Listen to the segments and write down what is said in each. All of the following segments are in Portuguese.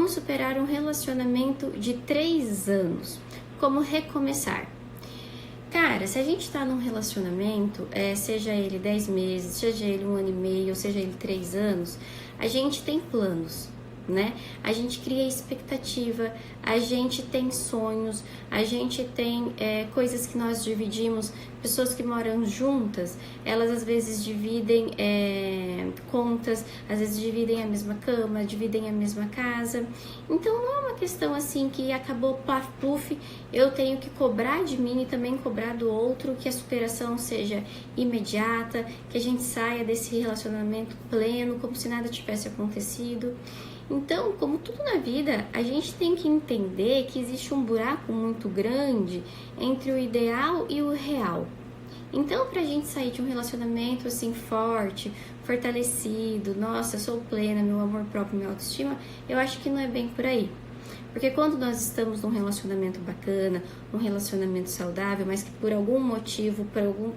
Como superar um relacionamento de 3 anos? Como recomeçar? Cara, se a gente tá num relacionamento, seja ele 10 meses, seja ele 1 ano e meio, ou seja ele 3 anos, a gente tem planos, né? A gente cria expectativa, a gente tem sonhos, a gente tem coisas que nós dividimos. Pessoas que moram juntas, elas às vezes dividem contas, às vezes dividem a mesma cama, dividem a mesma casa. Então não é uma questão assim que acabou paf, puf, eu tenho que cobrar de mim e também cobrar do outro, que a superação seja imediata, que a gente saia desse relacionamento pleno, como se nada tivesse acontecido. Então, como tudo na vida, a gente tem que entender que existe um buraco muito grande entre o ideal e o real. Então, pra gente sair de um relacionamento assim forte, fortalecido, nossa, eu sou plena, meu amor próprio, minha autoestima, eu acho que não é bem por aí. Porque quando nós estamos num relacionamento bacana, um relacionamento saudável, mas que por algum motivo,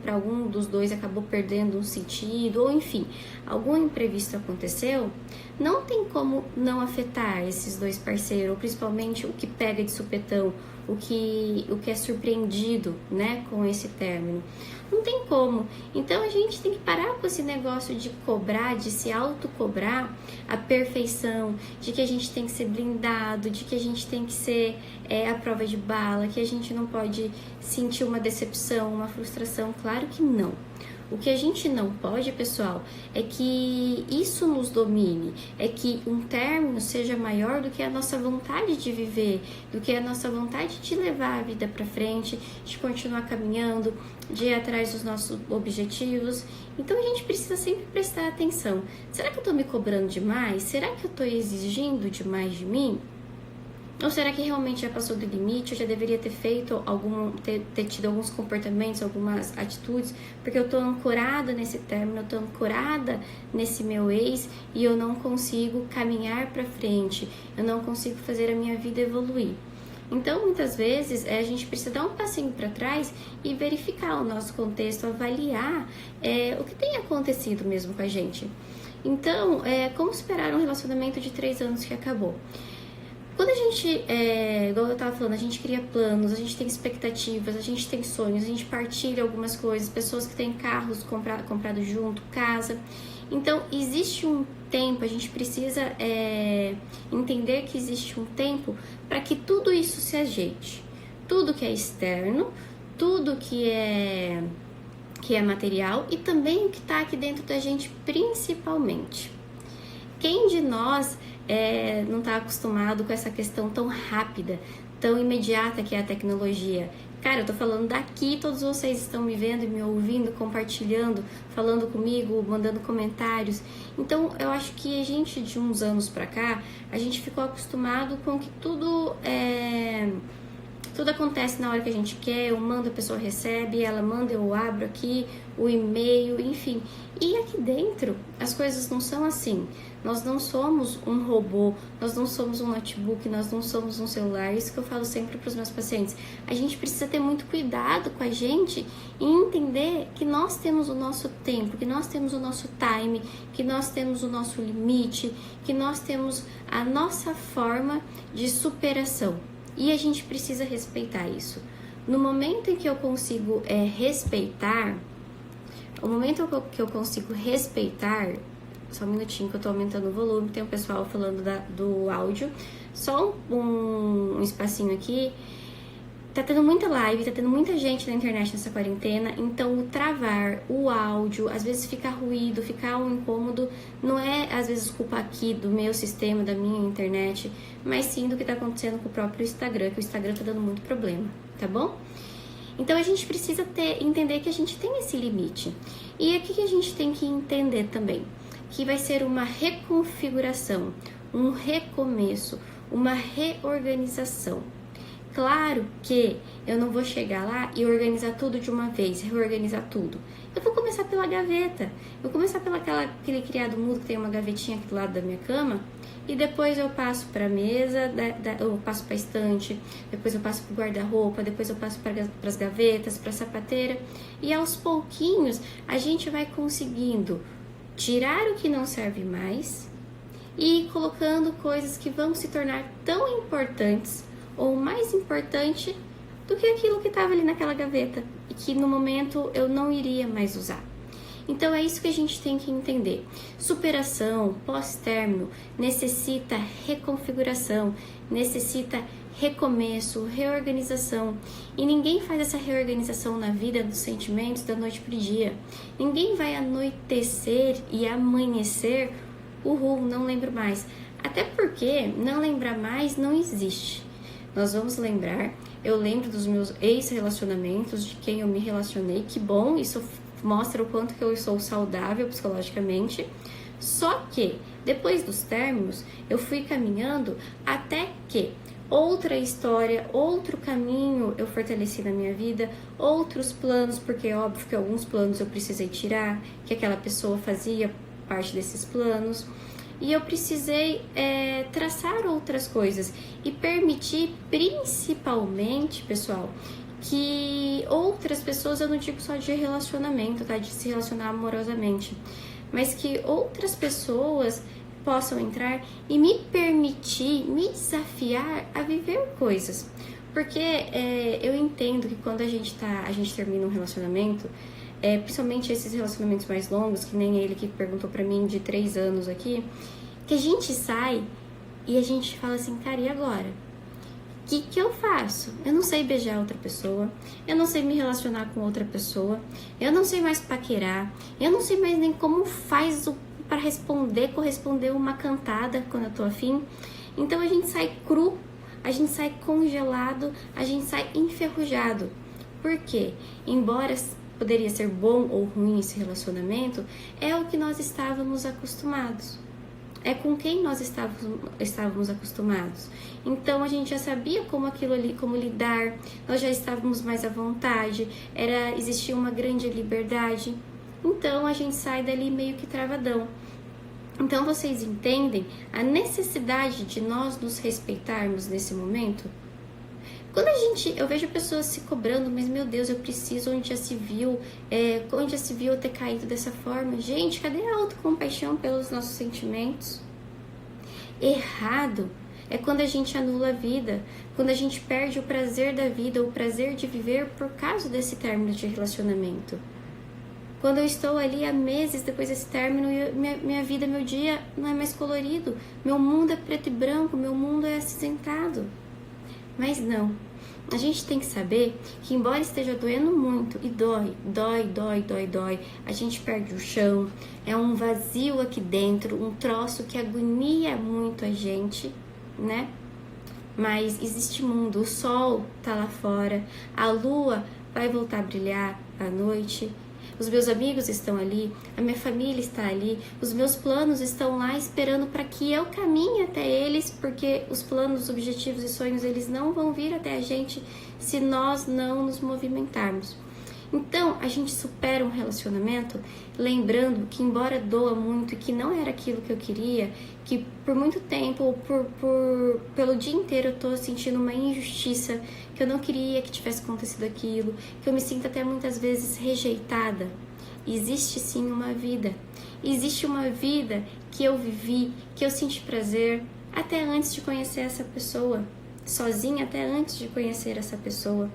para algum dos dois acabou perdendo um sentido, ou enfim, algum imprevisto aconteceu, não tem como não afetar esses dois parceiros, ou principalmente o que pega de supetão, o que é surpreendido, né, com esse término. Não tem como. Então a gente tem que parar com esse negócio de cobrar, de se autocobrar a perfeição, de que a gente tem que ser blindado, de que a gente tem que ser a prova de bala, que a gente não pode sentir uma decepção, uma frustração. Claro que não. O que a gente não pode, pessoal, é que isso nos domine, é que um término seja maior do que a nossa vontade de viver, do que a nossa vontade de levar a vida para frente, de continuar caminhando, de ir atrás dos nossos objetivos. Então a gente precisa sempre prestar atenção. Será que eu estou me cobrando demais? Será que eu estou exigindo demais de mim? Ou será que realmente já passou do limite? Eu já deveria ter feito ter tido alguns comportamentos, algumas atitudes, porque eu tô ancorada nesse término, eu tô ancorada nesse meu ex e eu não consigo caminhar para frente, eu não consigo fazer a minha vida evoluir. Então, muitas vezes, a gente precisa dar um passinho para trás e verificar o nosso contexto, avaliar o que tem acontecido mesmo com a gente. Então, como superar um relacionamento de 3 anos que acabou? Quando a gente, igual eu tava falando, a gente cria planos, a gente tem expectativas, a gente tem sonhos, a gente partilha algumas coisas, pessoas que têm carros comprados junto, casa. Então, existe um tempo, a gente precisa entender que existe um tempo para que tudo isso se ajeite. Tudo que é externo, tudo que é material e também o que está aqui dentro da gente principalmente. Quem de nós não está acostumado com essa questão tão rápida, tão imediata que é a tecnologia? Cara, eu tô falando daqui, todos vocês estão me vendo e me ouvindo, compartilhando, falando comigo, mandando comentários. Então, eu acho que a gente, de uns anos pra cá, a gente ficou acostumado com que tudo acontece na hora que a gente quer, eu mando, a pessoa recebe, ela manda, eu abro aqui o e-mail, enfim. E aqui dentro, as coisas não são assim. Nós não somos um robô, nós não somos um notebook, nós não somos um celular. Isso que eu falo sempre para os meus pacientes. A gente precisa ter muito cuidado com a gente e entender que nós temos o nosso tempo, que nós temos o nosso time, que nós temos o nosso limite, que nós temos a nossa forma de superação. E a gente precisa respeitar isso. No momento em que eu consigo respeitar, o momento que eu consigo respeitar, só um minutinho que eu tô aumentando o volume, tem um pessoal falando do áudio, só um espacinho aqui. Tá tendo muita live, tá tendo muita gente na internet nessa quarentena, então o travar, o áudio, às vezes fica ruído, fica um incômodo, não é às vezes culpa aqui do meu sistema, da minha internet, mas sim do que tá acontecendo com o próprio Instagram, que o Instagram tá dando muito problema, tá bom? Então a gente precisa entender que a gente tem esse limite. E aqui que a gente tem que entender também, que vai ser uma reconfiguração, um recomeço, uma reorganização. Claro que eu não vou chegar lá e organizar tudo de uma vez, reorganizar tudo. Eu vou começar pela gaveta, eu vou começar pelo aquele criado mudo que tem uma gavetinha aqui do lado da minha cama, e depois eu passo para a mesa, eu passo para a estante, depois eu passo para o guarda-roupa, depois eu passo para as gavetas, para a sapateira, e aos pouquinhos a gente vai conseguindo tirar o que não serve mais e colocando coisas que vão se tornar tão importantes ou mais importante do que aquilo que estava ali naquela gaveta e que no momento eu não iria mais usar. Então é isso que a gente tem que entender. Superação, pós-término, necessita reconfiguração, necessita recomeço, reorganização. E ninguém faz essa reorganização na vida dos sentimentos da noite para o dia. Ninguém vai anoitecer e amanhecer, não lembro mais. Até porque não lembrar mais não existe. Nós vamos lembrar, eu lembro dos meus ex-relacionamentos, de quem eu me relacionei, que bom, isso mostra o quanto que eu sou saudável psicologicamente. Só que, depois dos términos, eu fui caminhando até que outra história, outro caminho eu fortaleci na minha vida, outros planos, porque é óbvio que alguns planos eu precisei tirar, que aquela pessoa fazia parte desses planos, e eu precisei traçar outras coisas e permitir, principalmente, pessoal, que outras pessoas, eu não digo só de relacionamento, tá? De se relacionar amorosamente, mas que outras pessoas possam entrar e me permitir, me desafiar a viver coisas. Porque eu entendo que quando a gente termina um relacionamento, principalmente esses relacionamentos mais longos, que nem ele que perguntou pra mim de 3 anos aqui, que a gente sai e a gente fala assim, cara, e agora? O que eu faço? Eu não sei beijar outra pessoa, eu não sei me relacionar com outra pessoa, eu não sei mais paquerar, eu não sei mais nem como faz para corresponder uma cantada quando eu tô afim. Então a gente sai cru, a gente sai congelado, a gente sai enferrujado. Por quê? Embora poderia ser bom ou ruim esse relacionamento, é o que nós estávamos acostumados. É com quem nós estávamos acostumados. Então a gente já sabia como aquilo ali, como lidar, nós já estávamos mais à vontade, existia uma grande liberdade. Então a gente sai dali meio que travadão. Então vocês entendem a necessidade de nós nos respeitarmos nesse momento? Quando eu vejo pessoas se cobrando, mas meu Deus, eu preciso, onde já se viu eu ter caído dessa forma? Gente, cadê a autocompaixão pelos nossos sentimentos? Errado é quando a gente anula a vida, quando a gente perde o prazer da vida, o prazer de viver por causa desse término de relacionamento. Quando eu estou ali há meses depois desse término, minha vida, meu dia não é mais colorido, meu mundo é preto e branco, meu mundo é acinzentado. Mas não, a gente tem que saber que embora esteja doendo muito, e dói, a gente perde o chão, é um vazio aqui dentro, um troço que agonia muito a gente, né? Mas existe mundo, o sol tá lá fora, a lua vai voltar a brilhar à noite, os meus amigos estão ali, a minha família está ali, os meus planos estão lá esperando para que eu caminhe até eles, porque os planos, objetivos e sonhos, eles não vão vir até a gente se nós não nos movimentarmos. Então, a gente supera um relacionamento lembrando que, embora doa muito e que não era aquilo que eu queria, que por muito tempo, ou pelo dia inteiro eu tô sentindo uma injustiça, que eu não queria que tivesse acontecido aquilo, que eu me sinto até muitas vezes rejeitada. Existe sim uma vida. Existe uma vida que eu vivi, que eu senti prazer até antes de conhecer essa pessoa, sozinha até antes de conhecer essa pessoa.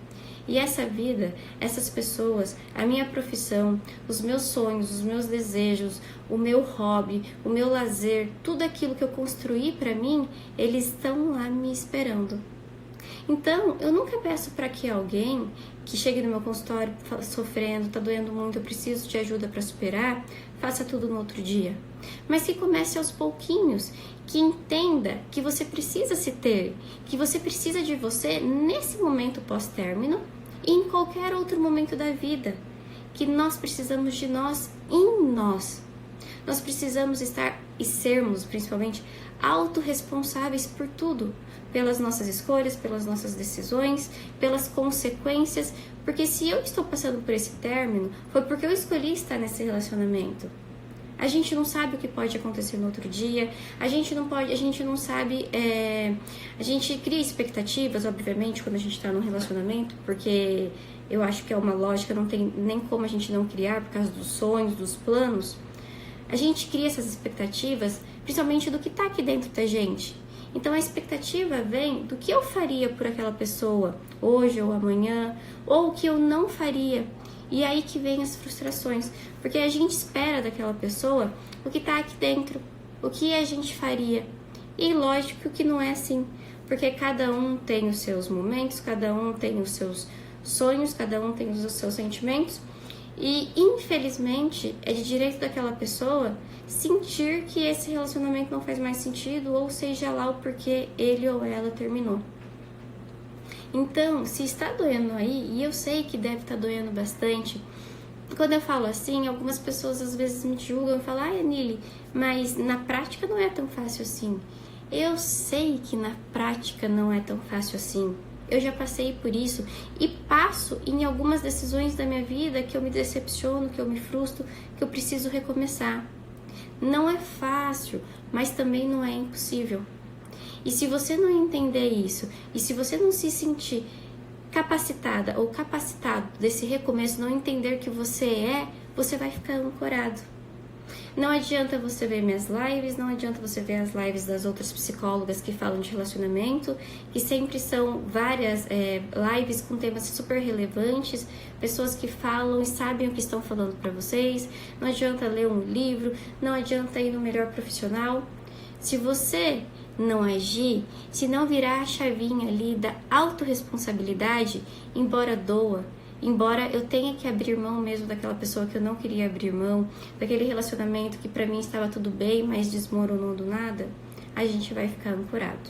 E essa vida, essas pessoas, a minha profissão, os meus sonhos, os meus desejos, o meu hobby, o meu lazer, tudo aquilo que eu construí para mim, eles estão lá me esperando. Então, eu nunca peço para que alguém que chegue no meu consultório sofrendo, tá doendo muito, eu preciso de ajuda para superar, faça tudo no outro dia. Mas que comece aos pouquinhos, que entenda que você precisa se ter, que você precisa de você nesse momento pós-término e em qualquer outro momento da vida, que nós precisamos de nós em nós. Nós precisamos estar e sermos, principalmente, autorresponsáveis por tudo, pelas nossas escolhas, pelas nossas decisões, pelas consequências, porque se eu estou passando por esse término, foi porque eu escolhi estar nesse relacionamento. A gente não sabe o que pode acontecer no outro dia, a gente não sabe, a gente cria expectativas, obviamente, quando a gente está num relacionamento, porque eu acho que é uma lógica, não tem nem como a gente não criar por causa dos sonhos, dos planos. A gente cria essas expectativas principalmente do que tá aqui dentro da gente. Então a expectativa vem do que eu faria por aquela pessoa hoje ou amanhã, ou o que eu não faria. E aí que vem as frustrações, porque a gente espera daquela pessoa o que tá aqui dentro, o que a gente faria. E lógico que não é assim, porque cada um tem os seus momentos, cada um tem os seus sonhos, cada um tem os seus sentimentos. E infelizmente é de direito daquela pessoa sentir que esse relacionamento não faz mais sentido, ou seja lá o porquê ele ou ela terminou. Então, se está doendo aí, e eu sei que deve estar doendo bastante, quando eu falo assim, algumas pessoas às vezes me julgam e falam: ai, Anili, mas na prática não é tão fácil assim. Eu sei que na prática não é tão fácil assim. Eu já passei por isso e passo em algumas decisões da minha vida que eu me decepciono, que eu me frustro, que eu preciso recomeçar. Não é fácil, mas também não é impossível. E se você não entender isso, e se você não se sentir capacitada ou capacitado desse recomeço, não entender que você vai ficar ancorado. Não adianta você ver minhas lives, não adianta você ver as lives das outras psicólogas que falam de relacionamento, que sempre são várias lives com temas super relevantes, pessoas que falam e sabem o que estão falando para vocês. Não adianta ler um livro, não adianta ir no melhor profissional. Se você não agir, se não virar a chavinha ali da autorresponsabilidade, embora doa, embora eu tenha que abrir mão mesmo daquela pessoa que eu não queria abrir mão, daquele relacionamento que pra mim estava tudo bem, mas desmoronou do nada, a gente vai ficar ancorado.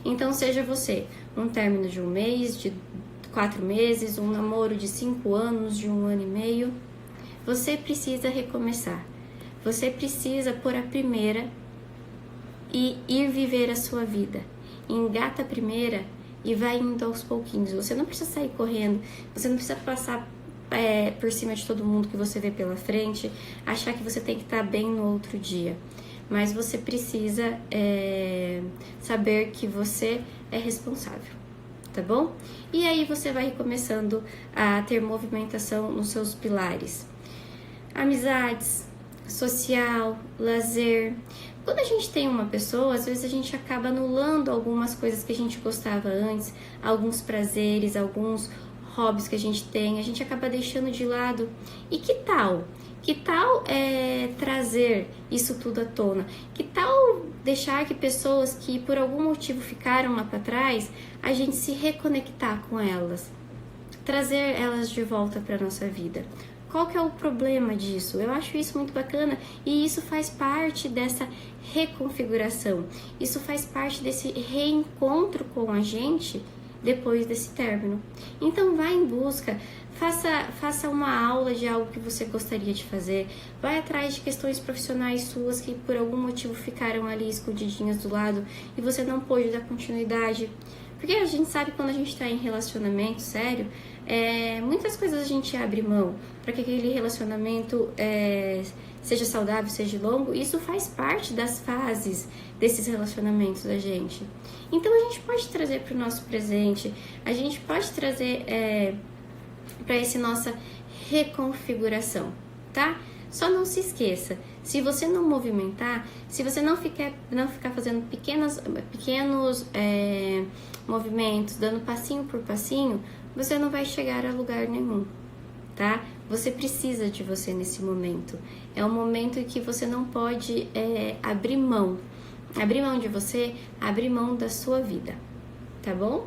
Então, seja você um término de 1 mês, de 4 meses, um namoro de 5 anos, de 1 ano e meio, você precisa recomeçar. Você precisa pôr a primeira e ir viver a sua vida. Engata a primeira e vai indo aos pouquinhos. Você não precisa sair correndo, você não precisa passar por cima de todo mundo que você vê pela frente, achar que você tem que estar bem no outro dia. Mas você precisa saber que você é responsável, tá bom? E aí você vai começando a ter movimentação nos seus pilares. Amizades, social, lazer. Quando a gente tem uma pessoa, às vezes a gente acaba anulando algumas coisas que a gente gostava antes, alguns prazeres, alguns hobbies que a gente acaba deixando de lado. E que tal? Que tal trazer isso tudo à tona? Que tal deixar que pessoas que por algum motivo ficaram lá para trás, a gente se reconectar com elas? Trazer elas de volta para nossa vida. Qual que é o problema disso? Eu acho isso muito bacana e isso faz parte dessa reconfiguração. Isso faz parte desse reencontro com a gente depois desse término. Então vá em busca, faça uma aula de algo que você gostaria de fazer, vai atrás de questões profissionais suas que por algum motivo ficaram ali escondidinhas do lado e você não pôde dar continuidade. Porque a gente sabe que quando a gente está em relacionamento sério, muitas coisas a gente abre mão para que aquele relacionamento seja saudável, seja longo. Isso faz parte das fases desses relacionamentos da gente. Então a gente pode trazer para o nosso presente, a gente pode trazer para essa nossa reconfiguração, tá? Só não se esqueça, se você não movimentar, se você não ficar fazendo pequenos movimentos, dando passinho por passinho, você não vai chegar a lugar nenhum, tá? Você precisa de você nesse momento. É um momento em que você não pode abrir mão. Abrir mão de você, abrir mão da sua vida, tá bom?